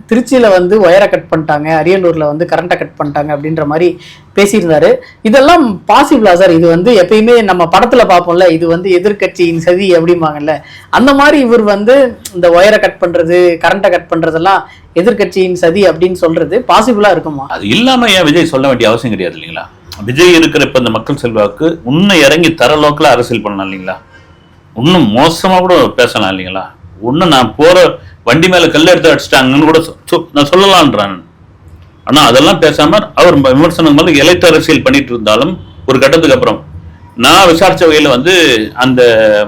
திருச்சியில வந்து ஒயரை கட் பண்ணிட்டாங்க, அரியலூர்ல வந்து கரண்ட்டை கட் பண்ணிட்டாங்க அப்படின்ற மாதிரி பேசியிருந்தாரு. இதெல்லாம் பாசிபிளா சார்? இது வந்து எப்பயுமே நம்ம படத்துல பார்ப்போம்ல, இது வந்து எதிர்கட்சியின் சதி அப்படிம்பாங்கல்ல, அந்த மாதிரி இவர் வந்து இந்த ஒயரை கட் பண்றது, கரண்ட்டை கட் பண்றதெல்லாம் எதிர்கட்சியின் சதி அப்படின்னு சொல்றது பாசிபிளா இருக்குமா? அது இல்லாம ஏன் விஜய் சொல்ல வேண்டிய அவசியம் கிடையாது இல்லைங்களா? விஜய் இருக்கிற இப்ப இந்த மக்கள் செல்வாக்கு இன்னும் இறங்கி தர லோக்கலா அரசியல் பண்ணலாம் இல்லைங்களா? இன்னும் மோசமா கூட பேசலாம் இல்லைங்களா? இன்னும் நான் போற வண்டி மேல கல்ல எடுத்து அடிச்சிட்டாங்கன்னு கூட நான் சொல்லலான்றான். ஆனா அதெல்லாம் பேசாம அவர் விமர்சனம் மேல இலைத்த அரசியல் பண்ணிட்டு இருந்தாலும் ஒரு கட்டத்துக்கு அப்புறம் நான் விசாரிச்ச வகையில வந்து அந்த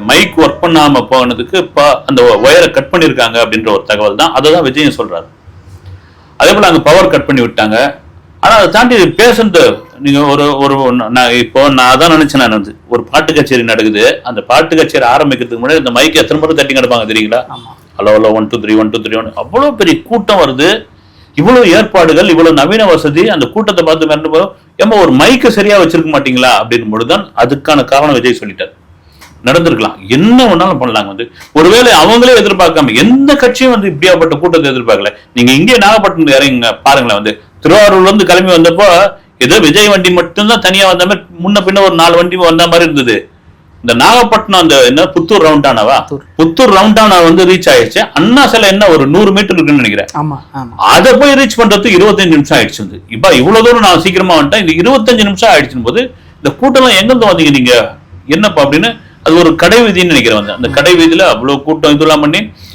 மைக் ஒர்க் பண்ணாம போனதுக்கு அந்த ஒயரை கட் பண்ணிருக்காங்க அப்படின்ற ஒரு தகவல் தான். அதை தான் விஜயம் சொல்றாரு. அதே போல அங்க பவர் கட் பண்ணி விட்டாங்க. ஆனா அதை தாண்டி பேசுறது நீங்க இப்போ நான் அதான் நினைச்சேன். நான் வந்து ஒரு பாட்டு கச்சேரி நடக்குது, அந்த பாட்டு கச்சேரி ஆரம்பிக்கிறதுக்கு முன்னாடி இந்த மைக் எத்தனை முறை தட்டி கிடப்பாங்க தெரியுங்களா? ஹலோ ஹலோ 1 2 3 1 2 3 1 அவ்வளவு பெரிய கூட்டம் வருது, இவ்வளவு ஏற்பாடுகள், இவ்வளவு நவீன வசதி. அந்த கூட்டத்தை பார்த்து மிரண்டு போதும் ஏமா ஒரு மைக்கை சரியா வச்சிருக்க மாட்டீங்களா அப்படின்னு பொழுதுதான் அதுக்கான காரணம் விஜய் சொல்லிட்டார். நடந்திருக்கலாம், என்ன ஒன்னாலும் பண்ணலாங்க. வந்து ஒருவேளை அவங்களே எதிர்பார்க்காம எந்த கட்சியும் வந்து இப்படியாப்பட்ட கூட்டத்தை எதிர்பார்க்கல. நீங்க இங்கே நாகப்பட்டினம் இறங்க பாருங்களேன். வந்து திருவாரூர்ல இருந்து கிளம்பி வந்தப்போ ஏதோ விஜய் வண்டி மட்டும்தான் தனியா வந்த மாதிரி, முன்ன பின்ன ஒரு 4 வண்டி வந்த மாதிரி இருந்தது. இந்த நாகப்பட்டினம் அந்த என்ன புத்தூர் ரவுண்டானாவா, புத்தூர் ரவுண்டானா வந்து ரீச் ஆயிடுச்சு. அண்ணா சிலை என்ன ஒரு 100 மீட்டர் இருக்குன்னு நினைக்கிறேன். அதை போய் ரீச் பண்றதுக்கு 25 நிமிஷம் ஆயிடுச்சு. இப்ப இவ்வளவு தூரம் நான் சீக்கிரமா வந்துட்டேன், இந்த 25 நிமிஷம் ஆயிடுச்சுன்னு போது இந்த கூட்டம் எங்கிருந்து வந்தீங்க நீங்க என்னப்பா அப்படின்னு, அது ஒரு கடை வீதின்னு நினைக்கிறேன். அந்த கடை வீதியில அவ்வளவு கூட்டம் இதெல்லாம் பண்ணி